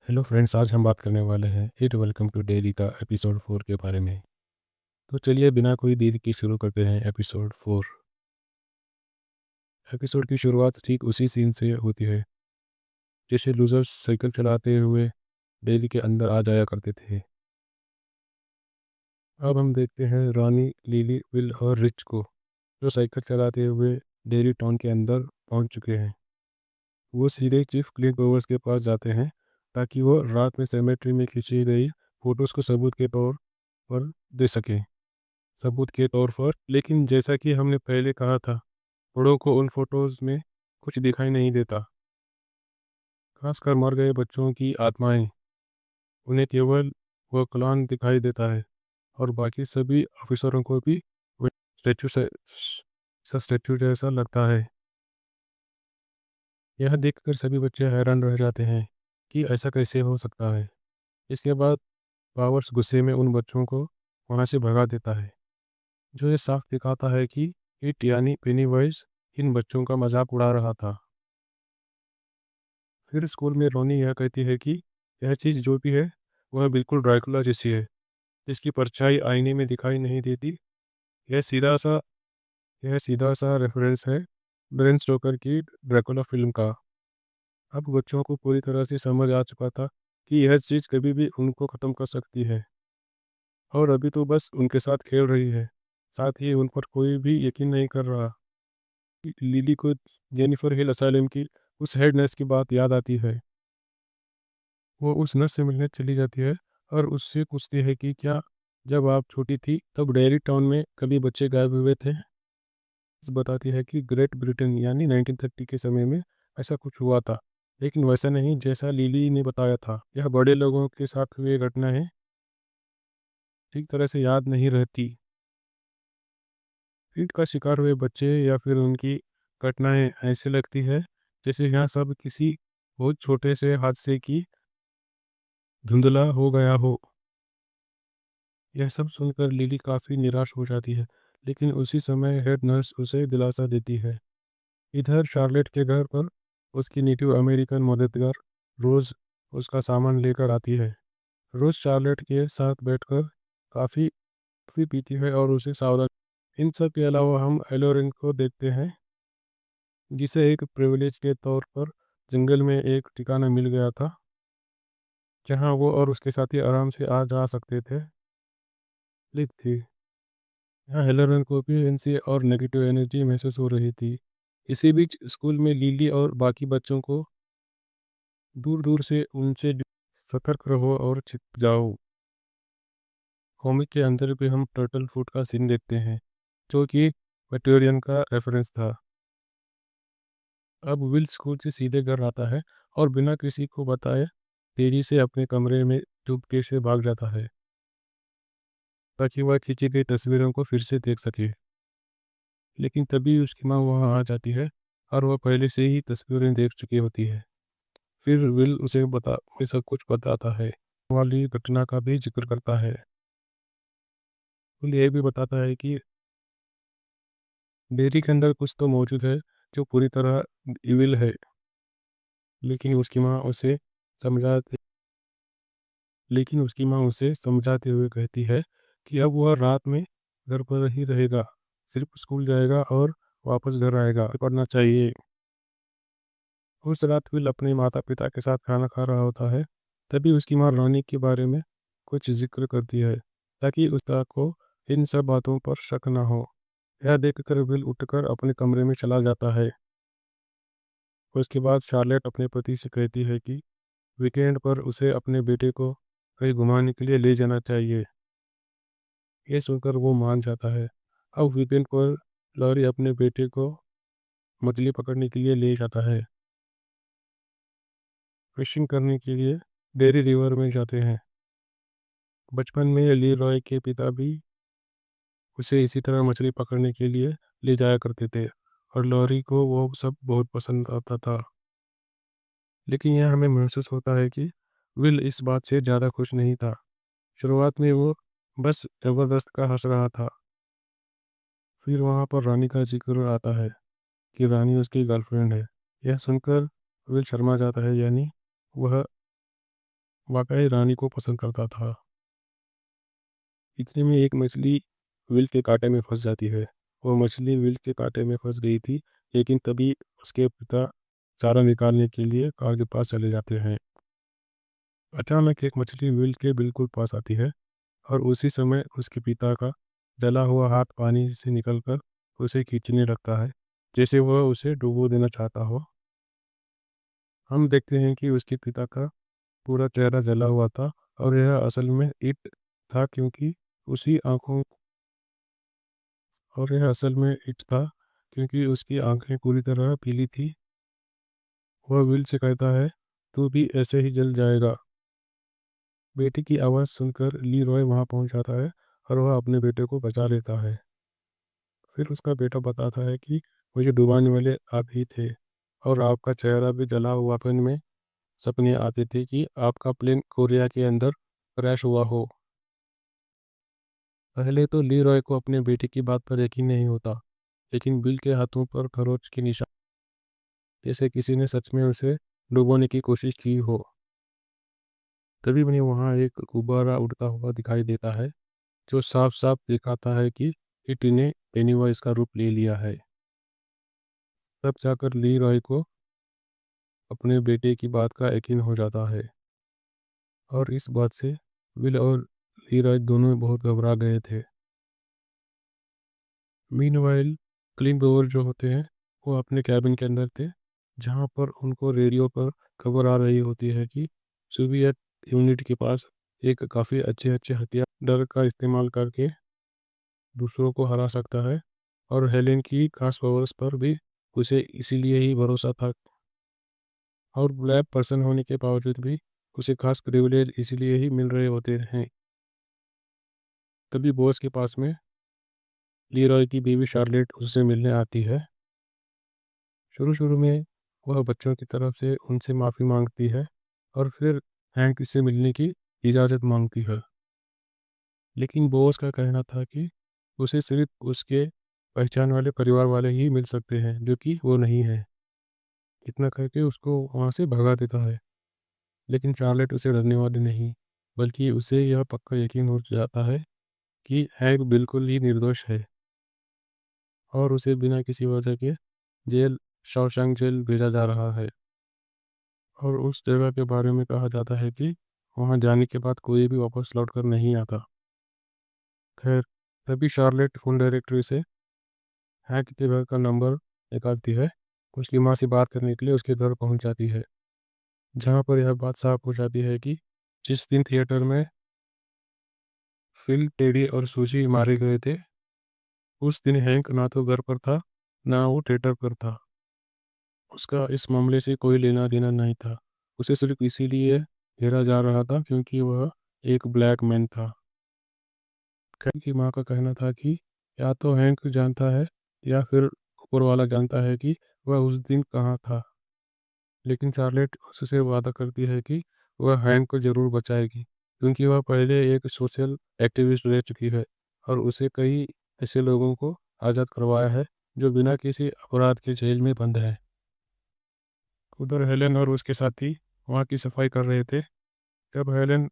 Hello friends, आज हम बात करने वाले हैं हिट वेलकम टू डेली का एपिसोड 4 के बारे में। तो चलिए बिना कोई देरी के शुरू करते हैं एपिसोड 4। एपिसोड की शुरुआत ठीक उसी सीन से होती है जैसे लूजर्स साइकिल चलाते हुए डेली के अंदर आ जाया करते थे। अब हम देखते हैं रॉनी, लिली, विल और रिच को, जो साइकिल चलाते हुए डेरी टाउन के अंदर पहुंच चुके हैं। वो सीधे चीफ क्लिन बोवर्स के पास जाते हैं ताकि वो रात में सेमेट्री में खींची गई फोटोज़ को सबूत के तौर पर दे सकें। सबूत के तौर पर, लेकिन जैसा कि हमने पहले कहा था, बड़ों को उन फोटोज़ में कुछ दिखाई नहीं देता, खासकर मर गए बच्चों की आत्माएं। उन्हें केवल वह क्लॉन दिखाई देता है और बाकी सभी ऑफिसरों को भी वह स्टैचू से स्टैचू जैसा लगता है। यह देखकर सभी बच्चे हैरान रह जाते हैं कि ऐसा कैसे हो सकता है। इसके बाद पावर्स गुस्से में उन बच्चों को वहाँ से भगा देता है, जो ये साफ दिखाता है कि इट यानी पेनीवाइज इन बच्चों का मजाक उड़ा रहा था। फिर स्कूल में रोनी यह कहती है कि यह चीज़ जो भी है वह बिल्कुल ड्रैकुला जैसी है, जिसकी परछाई आईने में दिखाई नहीं देती। यह सीधा सा यह सीधा सा रेफरेंस है ब्रेन स्टोकर की ड्रैकुला फिल्म का। अब बच्चों को पूरी तरह से समझ आ चुका था कि यह चीज़ कभी भी उनको ख़त्म कर सकती है, और अभी तो बस उनके साथ खेल रही है। साथ ही उन पर कोई भी यकीन नहीं कर रहा। लिली को जेनिफर हिल असाइलम की उस हेड नर्स की बात याद आती है। वो उस नर्स से मिलने चली जाती है और उससे पूछती है कि क्या जब आप छोटी थी तब डेयरी टाउन में कभी बच्चे गायब हुए थे। बताती है कि ग्रेट ब्रिटेन यानी 1930 के समय में ऐसा कुछ हुआ था, लेकिन वैसा नहीं जैसा लिली ने बताया था। यह बड़े लोगों के साथ हुए घटनाएं ठीक तरह से याद नहीं रहती। ईंट का शिकार हुए बच्चे या फिर उनकी घटनाएं ऐसे लगती है जैसे यहाँ सब किसी बहुत छोटे से हादसे की धुंधला हो गया हो। यह सब सुनकर लिली काफ़ी निराश हो जाती है, लेकिन उसी समय हेड नर्स उसे दिलासा देती है। इधर शार्लेट के घर पर उसकी नेटिव अमेरिकन मददगार रोज़ उसका सामान लेकर आती है। रोज़ शार्लेट के साथ बैठकर काफ़ी कॉफ़ी पीती है और उसे सावधान। इन सब के अलावा हम एलोरिन को देखते हैं, जिसे एक प्रिविलेज के तौर पर जंगल में एक ठिकाना मिल गया था, जहां वो और उसके साथी आराम से आ जा सकते थे। लिख थी यहाँ हेलोरन को भी एनसी और नेगेटिव एनर्जी महसूस हो रही थी। इसी बीच स्कूल में लिली और बाकी बच्चों को दूर दूर से उनसे सतर्क रहो और छिप जाओ। कॉमिक के अंदर भी हम टर्टल फूड का सीन देखते हैं, जो कि वेटेरियन का रेफरेंस था। अब विल स्कूल से सीधे घर आता है और बिना किसी को बताए तेजी से अपने कमरे में चुपके से भाग जाता है, ताकि वह खींची गई तस्वीरों को फिर से देख सके। लेकिन तभी उसकी माँ वहाँ आ जाती है और वह पहले से ही तस्वीरें देख चुकी होती है। फिर विल उसे सब कुछ बताता है, वाली घटना का भी जिक्र करता है। विल ये भी बताता है कि डेरी के अंदर कुछ तो मौजूद है जो पूरी तरह इविल है, लेकिन उसकी माँ उसे समझाते लेकिन उसकी माँ उसे समझाते हुए कहती है कि अब वह रात में घर पर ही रहेगा, सिर्फ स्कूल जाएगा और वापस घर आएगा। पढ़ना चाहिए। उस रात विल अपने माता पिता के साथ खाना खा रहा होता है, तभी उसकी माँ रानी के बारे में कुछ जिक्र करती है, ताकि उसका को इन सब बातों पर शक न हो। यह देखकर विल उठकर अपने कमरे में चला जाता है। उसके बाद शार्लेट अपने पति से कहती है कि वीकेंड पर उसे अपने बेटे को कहीं घुमाने के लिए ले जाना चाहिए। ये सुनकर वो मान जाता है। अब वीकेंड पर लॉरी अपने बेटे को मछली पकड़ने के लिए ले जाता है। फिशिंग करने के लिए डेरी रिवर में जाते हैं। बचपन में ली रॉय के पिता भी उसे इसी तरह मछली पकड़ने के लिए ले जाया करते थे, और लॉरी को वो सब बहुत पसंद आता था। लेकिन यह हमें महसूस होता है कि विल इस बात से ज़्यादा खुश नहीं था। शुरुआत में वो बस ज़बरदस्त का हंस रहा था। फिर वहाँ पर रानी का जिक्र आता है कि रानी उसकी गर्लफ्रेंड है। यह सुनकर विल शर्मा जाता है, यानी वह वाकई रानी को पसंद करता था। इतने में एक मछली विल के कांटे में फंस जाती है। वो मछली विल के कांटे में फंस गई थी, लेकिन तभी उसके पिता चारा निकालने के लिए कार के पास चले जाते हैं। अचानक एक मछली विल के बिल्कुल पास आती है और उसी समय उसके पिता का जला हुआ हाथ पानी से निकलकर उसे खींचने लगता है, जैसे वह उसे डुबो देना चाहता हो। हम देखते हैं कि उसके पिता का पूरा चेहरा जला हुआ था और यह असल में ईट था, क्योंकि उसी आंखों और यह असल में ईट था क्योंकि उसकी आंखें पूरी तरह पीली थी। वह विल से कहता है, तू भी ऐसे ही जल जाएगा। बेटे की आवाज़ सुनकर ली रॉय वहाँ पहुँच जाता है और वह अपने बेटे को बचा लेता है। फिर उसका बेटा बताता है कि मुझे डुबाने वाले आप ही थे और आपका चेहरा भी जला हुआपन में सपने आते थे कि आपका प्लेन कोरिया के अंदर क्रैश हुआ हो। पहले तो ली रॉय को अपने बेटे की बात पर यकीन नहीं होता, लेकिन बिल के हाथों पर खरोच के निशान, जैसे किसी ने सच में उसे डुबोने की कोशिश की हो। तभी उन्हें वहाँ एक गुब्बारा उड़ता हुआ दिखाई देता है, जो साफ साफ दिखाता है कि इट ने पेनीवाइज का रूप ले लिया है। तब जाकर ली रॉय को अपने बेटे की बात का यकीन हो जाता है और इस बात से विल और ली रॉय दोनों बहुत घबरा गए थे। मीनवाइल क्लीन ब्रोवर जो होते हैं वो अपने कैबिन के अंदर थे, जहाँ पर उनको रेडियो पर खबर आ रही होती है कि सोवियत यूनिट के पास एक काफ़ी अच्छे अच्छे हथियार डर का इस्तेमाल करके दूसरों को हरा सकता है। और हेलेन की खास पावर्स पर भी उसे इसीलिए ही भरोसा था, और ब्लैक पर्सन होने के बावजूद भी उसे खास प्रिविलेज इसीलिए ही मिल रहे होते हैं। तभी बॉस के पास में लीरॉय की बीवी शार्लेट उससे मिलने आती है। शुरू शुरू में वह बच्चों की तरफ से उनसे माफ़ी मांगती है और फिर हैंक से मिलने की इजाज़त मांगती है, लेकिन बॉस का कहना था कि उसे सिर्फ उसके पहचान वाले परिवार वाले ही मिल सकते हैं, जो कि वो नहीं है। इतना करके उसको वहाँ से भगा देता है, लेकिन चार्लेट उसे डरने वाली नहीं, बल्कि उसे यह पक्का यकीन हो जाता है कि हैंक बिल्कुल ही निर्दोष है और उसे बिना किसी वजह के जेल शॉशैंक जेल भेजा जा रहा है। और उस जगह के बारे में कहा जाता है कि वहाँ जाने के बाद कोई भी वापस लौट कर नहीं आता। खैर, तभी शार्लेट फ़ोन डायरेक्टरी से हैक के घर का नंबर निकालती है। उसकी माँ से बात करने के लिए उसके घर पहुँच जाती है, जहाँ पर यह बात साफ हो जाती है कि जिस दिन थिएटर में फिल, टेडी और सूजी मारे गए थे, उस दिन हैंक ना तो घर पर था, ना वो थिएटर पर था। उसका इस मामले से कोई लेना देना नहीं था। उसे सिर्फ इसीलिए घेरा जा रहा था क्योंकि वह एक ब्लैक मैन था। खैर की माँ का कहना था कि या तो हैंक जानता है या फिर ऊपर वाला जानता है कि वह उस दिन कहाँ था। लेकिन चार्लेट उससे वादा करती है कि वह हैंक को ज़रूर बचाएगी, क्योंकि वह पहले एक सोशल एक्टिविस्ट रह चुकी है और उसे कई ऐसे लोगों को आज़ाद करवाया है जो बिना किसी अपराध के जेल में बंद हैं। उधर हेलेन और उसके साथी वहाँ की सफाई कर रहे थे। जब हेलेन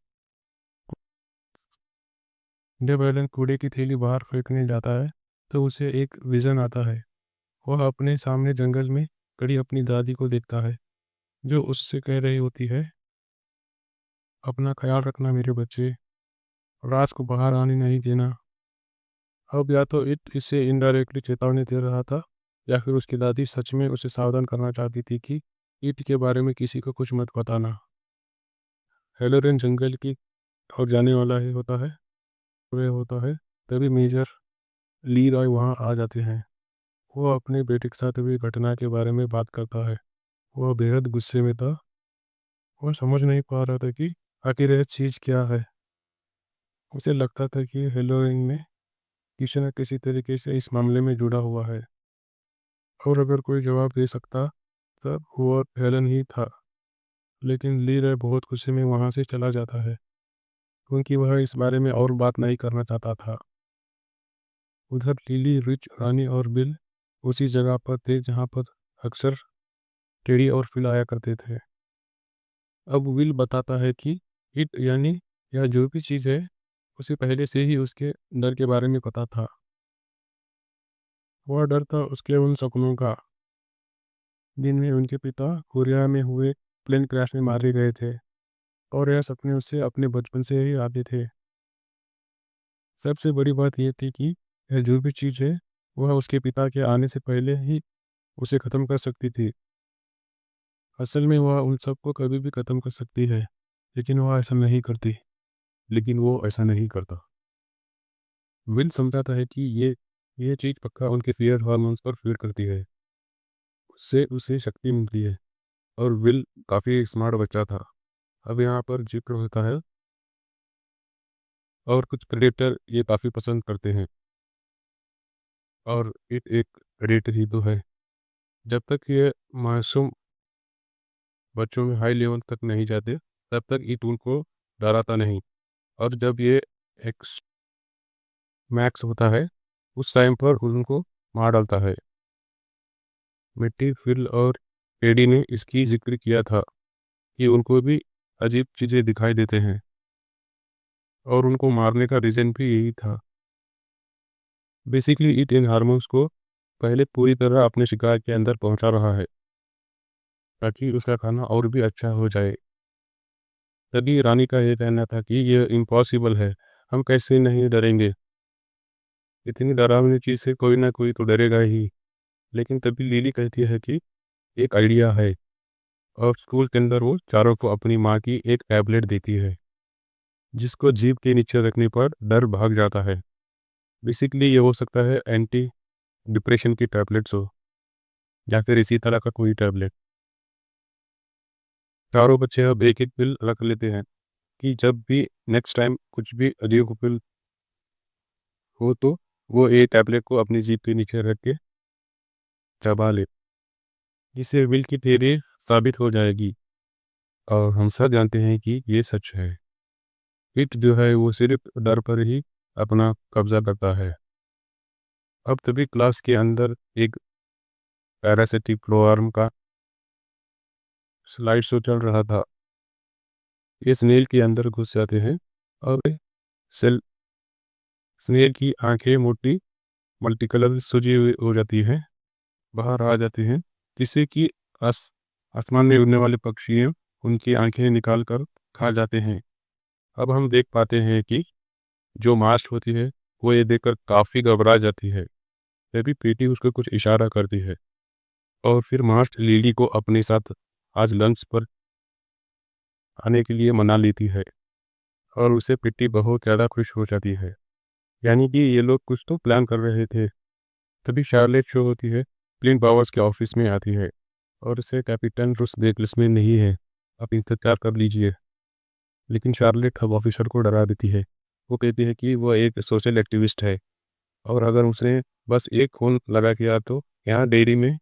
जब हेलेन कूड़े की थैली बाहर फेंकने जाता है, तो उसे एक विज़न आता है। वह अपने सामने जंगल में खड़ी अपनी दादी को देखता है, जो उससे कह रही होती है, अपना ख्याल रखना मेरे बच्चे, रात को बाहर आने नहीं देना। अब या तो इससे इनडायरेक्टली चेतावनी दे रहा था, या फिर उसकी दादी सच में उसे सावधान करना चाहती थी कि ईट के बारे में किसी को कुछ मत बताना। हेलोरेन जंगल की और जाने वाला ही होता है, तभी मेजर ली रॉय वहाँ आ जाते हैं। वो अपने बेटे के साथ हुई घटना के बारे में बात करता है। वह बेहद गुस्से में था। वह समझ नहीं पा रहा था कि आखिर यह चीज़ क्या है। उसे लगता था कि हेलोइन में किसी न किसी तरीके से इस मामले में जुड़ा हुआ है, और अगर कोई जवाब दे सकता तब वो हेलन ही था। लेकिन ली रॉय बहुत गुस्से में वहाँ से चला जाता है, क्योंकि वह इस बारे में और बात नहीं करना चाहता था। उधर लिली, रिच, रानी और बिल उसी जगह पर थे जहाँ पर अक्सर टेडी और फिल आया करते थे। अब विल बताता है कि इट यानी यह जो भी चीज़ है, उसे पहले से ही उसके डर के बारे में पता था। वह डर था उसके उन सपनों का, जिनमें उनके पिता कोरिया में हुए प्लेन क्रैश में मारे गए थे, और यह सपने उसे अपने बचपन से ही आते थे। सबसे बड़ी बात ये थी कि यह जो भी चीज़ है, वह उसके पिता के आने से पहले ही उसे ख़त्म कर सकती थी। असल में वह उन सबको कभी भी ख़त्म कर सकती है, लेकिन वह ऐसा नहीं करती। लेकिन वो ऐसा नहीं करता। विल समझाता है कि ये चीज़ पक्का उनके फ़ियर हार्मोन्स पर फ़ीड करती है। उससे उसे शक्ति मिलती है, और विल काफ़ी स्मार्ट बच्चा था। अब यहाँ पर ज़िक्र होता है, और कुछ प्रेडेटर ये काफ़ी पसंद करते हैं, और इट एक प्रेडेटर ही तो है। जब तक ये मासूम बच्चों में हाई लेवल तक नहीं जाते, तब तक इट उनको डराता नहीं, और जब ये एक्स मैक्स होता है, उस टाइम पर उनको मार डालता है। मिट्टी, फिल और टेडी ने इसकी ज़िक्र किया था कि उनको भी अजीब चीज़ें दिखाई देते हैं, और उनको मारने का रीज़न भी यही था। बेसिकली इट इन हार्मोन्स को पहले पूरी तरह अपने शिकार के अंदर पहुंचा रहा है, ताकि उसका खाना और भी अच्छा हो जाए। तभी रानी का ये कहना था कि ये इम्पॉसिबल है, हम कैसे नहीं डरेंगे, इतनी डरावनी चीज़ से कोई ना कोई तो डरेगा ही। लेकिन तभी लिली कहती है कि एक आइडिया है, और स्कूल के अंदर वो चारों को अपनी माँ की एक टैबलेट देती है, जिसको जीभ के नीचे रखने पर डर भाग जाता है। बेसिकली ये हो सकता है एंटी डिप्रेशन की टैबलेट्स हो, या फिर इसी तरह का कोई टैबलेट। चारों बच्चे अब एक एक पिल रख लेते हैं, कि जब भी नेक्स्ट टाइम कुछ भी अजीब पिल हो, तो वो ये टैबलेट को अपनी जीभ के नीचे रख के चबा ले, जिससे विल की थ्योरी साबित हो जाएगी। और हम सब जानते हैं कि ये सच है। इट जो है वो सिर्फ डर पर ही अपना कब्जा करता है। अब तभी क्लास के अंदर एक पैरासिटिक फ्लोआर्म का स्लाइड शो चल रहा था। ये स्नेल के अंदर घुस जाते हैं, और सेल स्नेल की आंखें मोटी मल्टी कलर सूजी हुई हो जाती हैं, बाहर आ जाती हैं, जिससे कि आस आसमान में उड़ने वाले पक्षी उनकी आंखें निकाल कर खा जाते हैं। अब हम देख पाते हैं कि जो मास्ट होती है, वो ये देखकर काफ़ी घबरा जाती है। तभी पीटी उसको कुछ इशारा करती है, और फिर मास्ट लिली को अपने साथ आज लंच पर आने के लिए मना लेती है, और उसे पिट्टी बहुत ज़्यादा खुश हो जाती है। यानी कि ये लोग कुछ तो प्लान कर रहे थे। तभी शार्लेट शो होती है, क्लिन पावर्स के ऑफिस में आती है, और उसे कैपिटन रुस देगल्स में नहीं है, आप इंतजार कर लीजिए। लेकिन शार्लेट अब ऑफिसर को डरा देती है। वो कहती है कि वो एक सोशल एक्टिविस्ट है, और अगर उसने बस एक फ़ोन लगा किया, तो यहाँ डेयरी में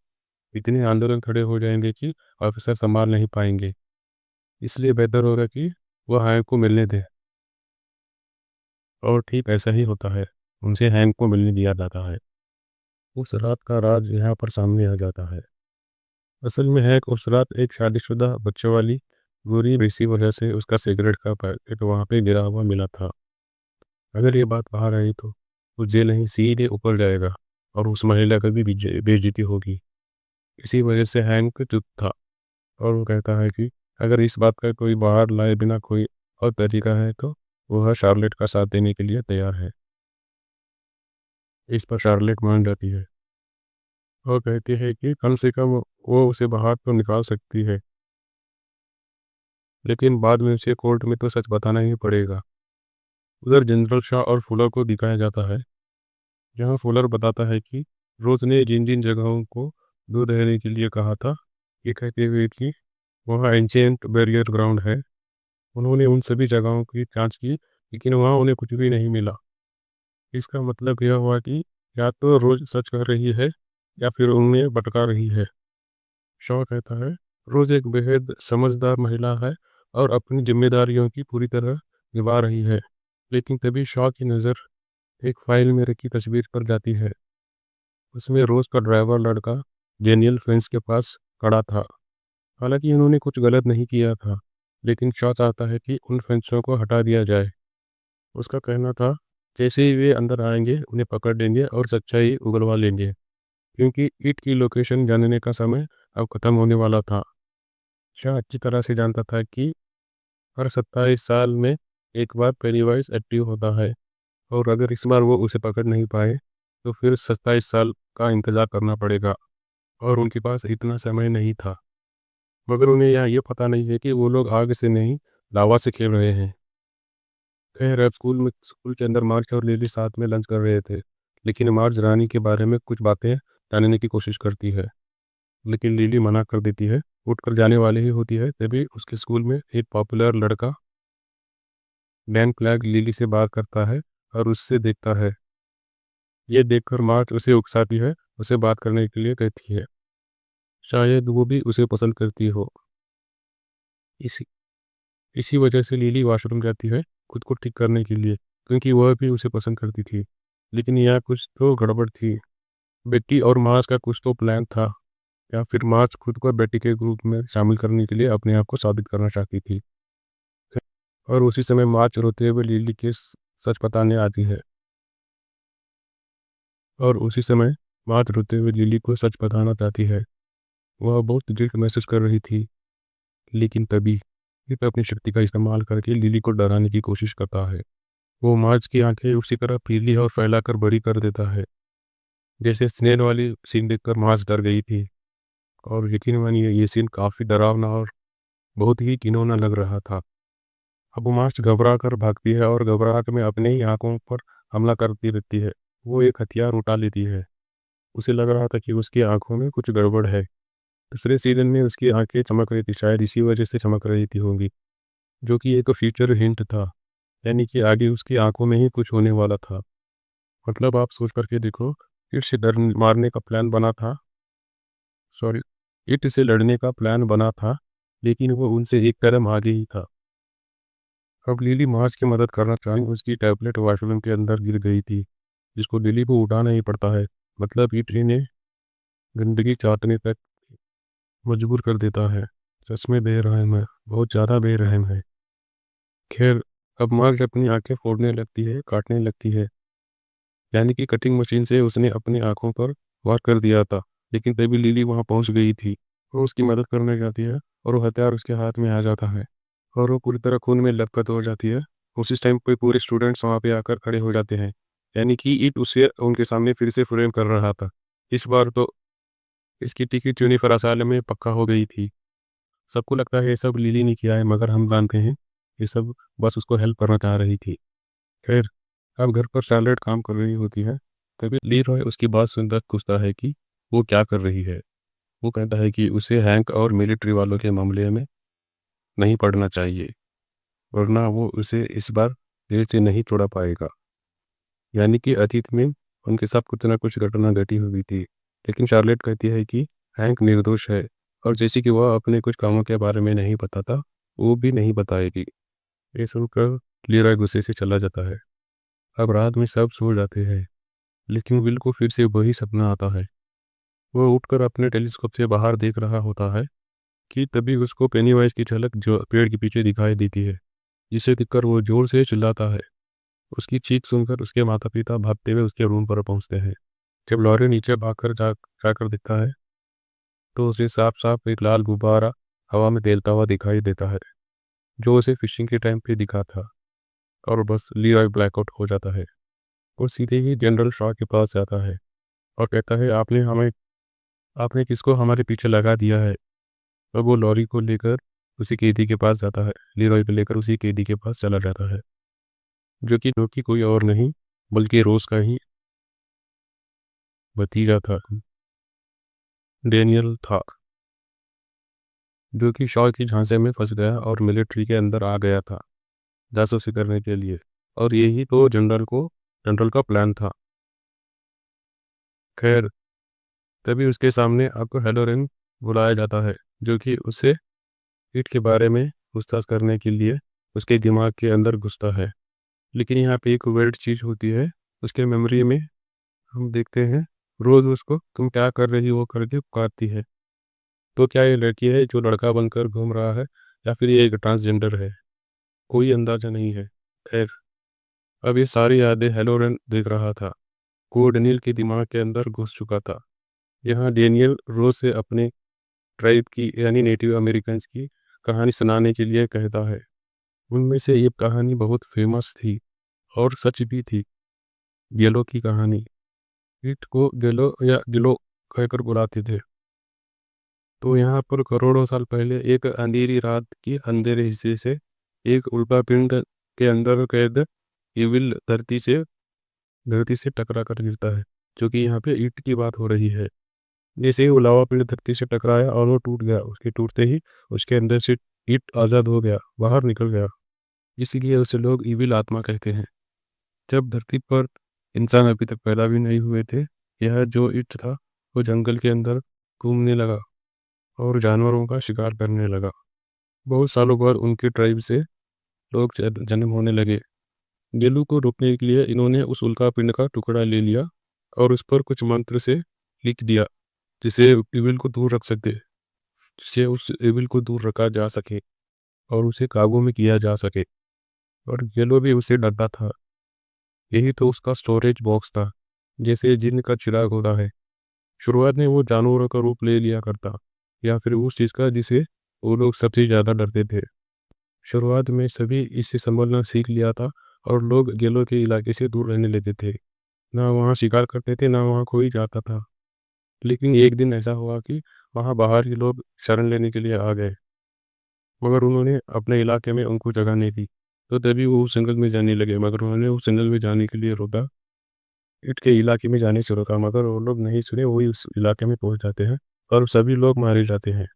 इतने आंदोलन खड़े हो जाएंगे कि ऑफिसर संभाल नहीं पाएंगे। इसलिए बेहतर होगा कि वह हैंक को मिलने दें। और ठीक ऐसा ही होता है, उनसे हैंक को मिलने दिया जाता है। उस रात का राज यहाँ पर सामने आ जाता है। असल में हैंक उस रात एक शादीशुदा बच्चों वाली गोरी इसी वजह से उसका सिगरेट का पैकेट वहाँ पे गिरा हुआ मिला था। अगर ये बात बाहर आई, तो वो जेल नहीं सीधे ऊपर जाएगा, और उस महिला की भी बेइज्जती होगी। इसी वजह से हैंक चुप था, और वो कहता है कि अगर इस बात का कोई बाहर लाए बिना कोई और तरीका है, तो वह शार्लेट का साथ देने के लिए तैयार है। इस पर शार्लेट मान जाती है, और कहती है कि कम से कम वो उसे बाहर तो निकाल सकती है, लेकिन बाद में उसे कोर्ट में तो सच बताना ही पड़ेगा। उधर जनरल शाह और फुलर को दिखाया जाता है, जहाँ फुलर बताता है कि रोज ने जिन जिन जगहों को दूर रहने के लिए कहा था, ये कहते हुए कि वह एंशियंट बैरियर ग्राउंड है। उन्होंने उन सभी जगहों की जांच की, लेकिन वहाँ उन्हें कुछ भी नहीं मिला। इसका मतलब यह हुआ कि या तो रोज सच कह रही है, या फिर उन्हें भटका रही है। शॉ कहता है, रोज एक बेहद समझदार महिला है, और अपनी जिम्मेदारियों की पूरी तरह निभा रही है। लेकिन तभी शॉ की नज़र एक फाइल में रखी तस्वीर पर जाती है। उसमें रोज का ड्राइवर लड़का डेनियल फेंस के पास खड़ा था। हालांकि उन्होंने कुछ गलत नहीं किया था, लेकिन शॉ चाहता है कि उन फेंसों को हटा दिया जाए। उसका कहना था, जैसे ही वे अंदर आएंगे उन्हें पकड़ लेंगे और सच्चाई उगलवा लेंगे, क्योंकि ईट की लोकेशन जानने का समय अब ख़त्म होने वाला था। शाह अच्छी तरह से जानता था कि हर 27 साल में एक बार पेनीवाइज एक्टिव होता है, और अगर इस बार वो उसे पकड़ नहीं पाए तो फिर 27 साल का इंतज़ार करना पड़ेगा, और उनके पास इतना समय नहीं था। मगर उन्हें यहाँ ये पता नहीं है कि वो लोग आग से नहीं, लावा से खेल रहे हैं। खैर, अब स्कूल के अंदर मार्च और लिली साथ में लंच कर रहे थे, लेकिन मार्च रानी के बारे में कुछ बातें जानने की कोशिश करती है, लेकिन लिली मना कर देती है। उठकर जाने वाली ही होती है, तभी उसके स्कूल में एक पॉपुलर लड़का डैन क्लैग लिली से बात करता है और उससे देखता है। ये देखकर मार्च उसे उकसाती है, उसे बात करने के लिए कहती है। शायद वो भी उसे पसंद करती हो। इसी इसी वजह से लिली वॉशरूम जाती है, खुद को ठीक करने के लिए, क्योंकि वह भी उसे पसंद करती थी। लेकिन यहाँ कुछ तो गड़बड़ थी। बेटी और मार्च का कुछ तो प्लान था, या फिर मार्च खुद को बेटी के ग्रुप में शामिल करने के लिए अपने आप को साबित करना चाहती थी। और उसी समय मार्च रोते हुए लिली के सच बताने आती है। और उसी समय मार्च रोते हुए लिली को सच बताना चाहती है। वह बहुत गिल्ट महसूस कर रही थी, लेकिन तभी फिर अपनी शक्ति का इस्तेमाल करके लिली को डराने की कोशिश करता है। वो मार्च की आंखें उसी तरह पीली और फैलाकर बड़ी कर देता है, जैसे स्नेल वाली सीन देखकर मार्च डर गई थी। और यकीन मानिए, ये सीन काफ़ी डरावना और बहुत ही घिनौना लग रहा था। अब वो मार्च घबरा कर भागती है और घबराहट में अपने ही आंखों पर हमला करती रहती है। वो एक हथियार उठा लेती है। उसे लग रहा था कि उसकी आंखों में कुछ गड़बड़ है। दूसरे सीजन में उसकी आंखें चमक रही थी, शायद इसी वजह से चमक रही थी होंगी, जो कि एक फ्यूचर हिंट था, यानी कि आगे उसकी आंखों में ही कुछ होने वाला था। मतलब आप सोच करके देखो, ईट से डर मारने का प्लान बना था, सॉरी, ईट से लड़ने का प्लान बना था, लेकिन वो उनसे एक कदम आगे ही था। अब लिली मार्च की मदद करना चाही, उसकी टैबलेट वॉशरूम के अंदर गिर गई थी, जिसको लिली को उठाना ही पड़ता है। मतलब ईट इन्हें गंदगी चाटने तक मजबूर कर देता है। सच में बेरहम है, बहुत ज़्यादा बेरहम है। खैर, अब मार्च अपनी आंखें फोड़ने लगती है, काटने लगती है, यानी कि कटिंग मशीन से उसने अपनी आंखों पर वार कर दिया था। लेकिन तभी लिली वहां पहुंच गई थी। वो उसकी मदद करने जाती है और वो हथियार उसके हाथ में आ जाता है, और वो पूरी तरह खून में लथपथ हो जाती है। उसी टाइम पे पूरे स्टूडेंट्स वहाँ पे आकर खड़े हो जाते हैं, यानी कि ईट उसे उनके सामने फिर से फ्रेम कर रहा था। इस बार तो इसकी टिकट यूनिफर असाइलम में पक्का हो गई थी। सबको लगता है ये सब लिली ने किया है, मगर हम जानते हैं ये सब बस उसको हेल्प करना चाह रही थी। खैर, अब घर पर शार्लेट काम कर रही होती है, तभी लीरॉय उसकी बात सुनकर पूछता है कि वो क्या कर रही है। वो कहता है कि उसे हैंक और मिलिट्री वालों के मामले में नहीं पड़ना चाहिए, वरना वो उसे इस बार देर से नहीं छोड़ा पाएगा। यानी कि अतीत में उनके साथ कुछ ना कुछ घटना घटी हुई थी, लेकिन शार्लेट कहती है कि हैंक निर्दोष है, और जैसे कि वह अपने कुछ कामों के बारे में नहीं बताता, वो भी नहीं बताएगी। ये सुनकर लीरॉय गुस्से से चला जाता है। अब रात में सब सो जाते हैं, लेकिन विल को फिर से वही सपना आता है। वो उठकर अपने टेलीस्कोप से बाहर देख रहा होता है कि तभी उसको पेनीवाइज की झलक जो पेड़ के पीछे दिखाई देती है, जिसे देखकर वो जोर से चिल्लाता है। उसकी चीख सुनकर उसके माता पिता भागते हुए उसके रूम पर पहुंचते हैं। जब लॉरी नीचे भागकर जाकर देखता है, तो उसे साफ साफ एक लाल गुब्बारा हवा में तैरता हुआ दिखाई देता है, जो उसे फिशिंग के टाइम पे दिखा था। और बस लीरॉय ब्लैकआउट हो जाता है और सीधे ही जनरल शॉ के पास जाता है और कहता है, आपने किसको हमारे पीछे लगा दिया है। अब वो लॉरी को लेकर उसी कैदी के पास जाता है, लीरॉय को लेकर उसी कैदी के पास चला जाता है, जो कि कोई और नहीं बल्कि रोज का ही भतीजा था, डेनियल था, जो कि शॉ की झांसे में फंस गया और मिलिट्री के अंदर आ गया था जासूसी करने के लिए। और यही तो जनरल का प्लान था। खैर, तभी उसके सामने आपको हेलोरेन बुलाया जाता है, जो कि उसे ईट के बारे में पूछताछ करने के लिए उसके दिमाग के अंदर घुसता है। लेकिन यहाँ पे एक वेird चीज़ होती है। उसके मेमोरी में हम देखते हैं, रोज़ उसको तुम क्या कर रही हो करके पुकारती है। तो क्या ये लड़की है जो लड़का बनकर घूम रहा है, या फिर ये एक ट्रांसजेंडर है, कोई अंदाजा नहीं है। खैर, अब ये सारी यादें हेलोरेन देख रहा था। वो डेनियल के दिमाग के अंदर घुस चुका था। यहाँ डेनियल रोज से अपने ट्राइब की यानी नेटिव अमेरिकन्स की कहानी सुनाने के लिए कहता है। उनमें से एक कहानी बहुत फेमस थी और सच भी थी, गेलो की कहानी। इट को गेलो या गिलो कहकर बुलाते थे। तो यहाँ पर करोड़ों साल पहले एक अंधेरी रात के अंधेरे हिस्से से एक उल्का पिंड के अंदर कैद इविल धरती से टकरा कर गिरता है, जो कि यहाँ पे ईंट की बात हो रही है। जैसे ही वो लावा पिंड धरती से टकराया और वो टूट गया, उसके टूटते ही उसके अंदर से ईंट आज़ाद हो गया, बाहर निकल गया। इसीलिए उसे लोग इविल आत्मा कहते हैं। जब धरती पर इंसान अभी तक पैदा भी नहीं हुए थे, यह जो ईंट था वो जंगल के अंदर घूमने लगा और जानवरों का शिकार करने लगा। बहुत सालों बाद उनके ट्राइब से लोग जन्म होने लगे। गेलू को रोकने के लिए इन्होंने उस उल्का पिंड का टुकड़ा ले लिया और उस पर कुछ मंत्र से लिख दिया, जिसे इविल को दूर रख सके, जिसे उस इविल को दूर रखा जा सके और उसे काबू में किया जा सके। और गेलो भी उसे डरता था। यही तो उसका स्टोरेज बॉक्स था, जैसे जिन्न का चिराग होता है। शुरुआत में वो जानवरों का रूप ले लिया करता, या फिर उस चीज़ का जिसे वो लोग सबसे ज़्यादा डरते थे। शुरुआत में सभी इससे संभलना सीख लिया था और लोग गेलो के इलाके से दूर रहने लेते थे। ना वहाँ शिकार करते थे, ना वहाँ कोई जाता था। लेकिन एक दिन ऐसा हुआ कि वहाँ बाहर के लोग शरण लेने के लिए आ गए, मगर उन्होंने अपने इलाके में उनको जगह नहीं दी। तो तभी वो उस जंगल में जाने लगे, मगर उन्होंने उस जंगल में जाने के लिए रोका, ईंट के इलाके में जाने से रोका, मगर वो लोग नहीं सुने, वही उस इलाके में पहुंच जाते हैं और सभी लोग मारे जाते हैं।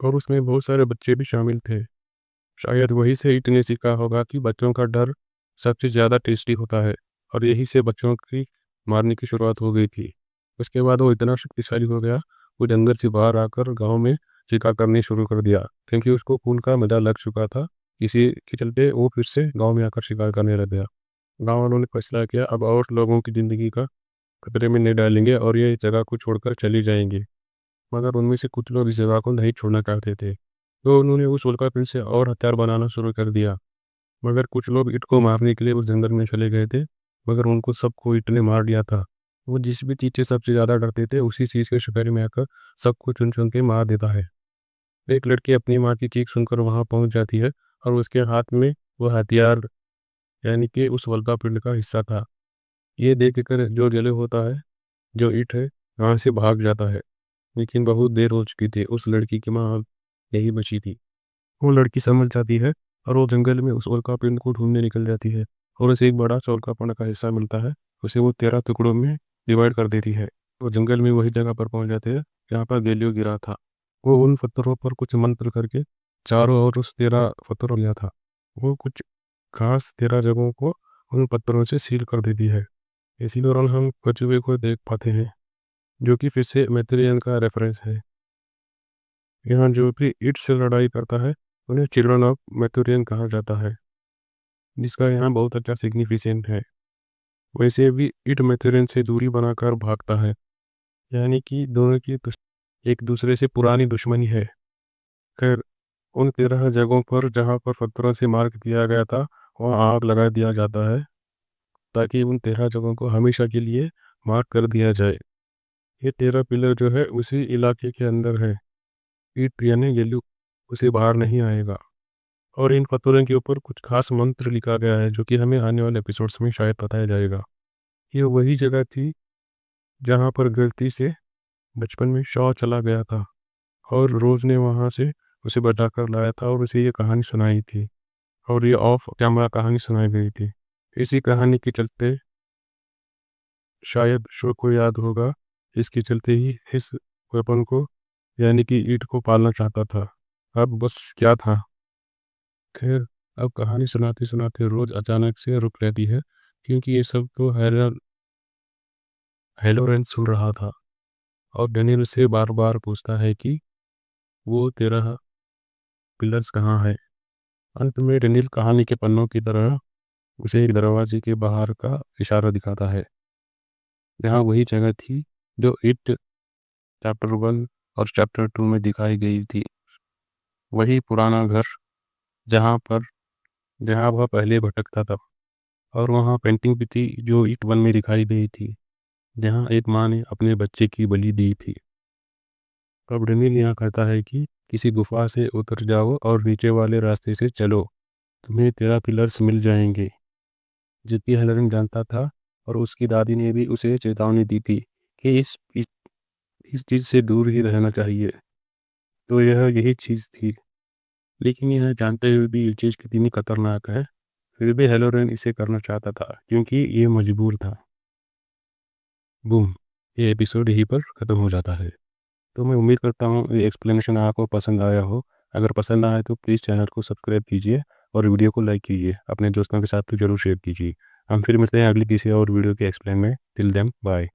और उसमें बहुत सारे बच्चे भी शामिल थे। शायद वही से ईंट ने सीखा होगा कि बच्चों का डर सबसे ज़्यादा टेस्टी होता है, और यही से बच्चों की मारने की शुरुआत हो गई थी। उसके बाद वो इतना शक्तिशाली हो गया, वो जंगल से बाहर आकर गांव में शिकार करने शुरू कर दिया, क्योंकि उसको खून का मजा लग चुका था। इसी के चलते वो फिर से गांव में आकर शिकार करने लग गया। गांव वालों ने फैसला किया अब और लोगों की ज़िंदगी का खतरे में नहीं डालेंगे और ये इस जगह को छोड़कर चली जाएंगे। मगर उनमें से कुछ लोग इस जगह को नहीं छोड़ना चाहते थे, तो उन्होंने उस उल्कापिंड से और हथियार बनाना शुरू कर दिया। मगर कुछ लोग ईंट को मारने के लिए उस जंगल में चले गए थे, मगर उनको सबको ईंट ने मार दिया था। वो जिस भी चीज़ से सबसे ज़्यादा डरते थे, उसी चीज़ के शिकार में आकर सबको चुन चुन के मार देता है। एक लड़की अपनी माँ की चीख सुनकर वहाँ पहुँच जाती है और उसके हाथ में वो हथियार यानी कि उस उल्कापिंड का हिस्सा था। ये देख कर जो जले होता है, जो ईंट है, वहाँ से भाग जाता है। लेकिन बहुत देर हो चुकी थी, उस लड़की की माँ अब यही बची थी। वो लड़की समझ जाती है और वो जंगल में उस उल्कापिंड को ढूंढने निकल जाती है, और उसे एक बड़ा सा उल्कापिंड का हिस्सा मिलता है। उसे वो 13 टुकड़ों में डिवाइड कर देती है। वो जंगल में वही जगह पर पहुंच जाते हैं जहाँ पर गैलियो गिरा था। वो उन पत्थरों पर कुछ मंत्र करके चारों ओर उस 13 पत्थरों लिया था। वो कुछ खास 13 जगहों को उन पत्थरों से सील कर देती है। इसी दौरान हम कछुए को देख पाते हैं, जो कि फिर से मैत्रेयन का रेफरेंस है। यहाँ जो भी ईंट से लड़ाई करता है, उन्हें चिल्ड्रन ऑफ मैथुरियन कहा जाता है, जिसका यहाँ बहुत अच्छा सिग्निफिकेंट है। वैसे भी ईंट मैथुरियन से दूरी बनाकर भागता है, यानी कि दोनों की एक दूसरे से पुरानी दुश्मनी है। खैर, उन 13 जगहों पर जहाँ पर पत्थरों से मार्क किया गया था, वहाँ आग लगा दिया जाता है, ताकि उन 13 जगहों को हमेशा के लिए मार्क कर दिया जाए। ये 13 पिलर जो है उसी इलाके के अंदर है। ईंट यानी येल्लू उसे बाहर नहीं आएगा। और इन पत्थरों के ऊपर कुछ खास मंत्र लिखा गया है, जो कि हमें आने वाले एपिसोड्स में शायद बताया जाएगा। ये वही जगह थी जहाँ पर गलती से बचपन में शॉ चला गया था, और रोज ने वहाँ से उसे बचा कर लाया था और उसे ये कहानी सुनाई थी, और ये ऑफ कैमरा कहानी सुनाई गई थी। इसी कहानी के चलते शायद शो को याद होगा, इसके चलते ही इस वेपन को यानी कि ईंट को पालना चाहता था। अब बस क्या था। खैर, अब कहानी सुनाते सुनाते रोज अचानक से रुक रहती है, क्योंकि ये सब तो हेलोरेन सुन रहा था, और डेनियल से बार बार पूछता है कि वो तेरा पिलर्स कहाँ है। अंत में डेनियल कहानी के पन्नों की तरह उसे एक दरवाजे के बाहर का इशारा दिखाता है, जहाँ वही जगह थी जो इट चैप्टर 1 और चैप्टर 2 में दिखाई गई थी। वही पुराना घर जहाँ वह पहले भटकता था, और वहाँ पेंटिंग भी थी जो ईंट वन में दिखाई गई थी, जहाँ एक माँ ने अपने बच्चे की बलि दी थी। अब डेनियल यहाँ कहता है कि किसी गुफा से उतर जाओ और नीचे वाले रास्ते से चलो, तुम्हें 13 पिलर्स मिल जाएंगे। जबकि हेलरिन जानता था, और उसकी दादी ने भी उसे चेतावनी दी थी कि इस चीज़ से दूर ही रहना चाहिए। तो यह यही चीज़ थी, लेकिन यह जानते हुए भी ये चीज़ कितनी खतरनाक है, फिर भी हेलोरेन इसे करना चाहता था क्योंकि ये मजबूर था। बूम, ये एपिसोड यहीं पर ख़त्म हो जाता है। तो मैं उम्मीद करता हूँ ये एक्सप्लेनेशन आपको पसंद आया हो। अगर पसंद आए तो प्लीज़ चैनल को सब्सक्राइब कीजिए और वीडियो को लाइक कीजिए। अपने दोस्तों के साथ भी ज़रूर शेयर कीजिए। हम फिर मिलते हैं अगली किसी और वीडियो के एक्सप्लेन में। Till then bye.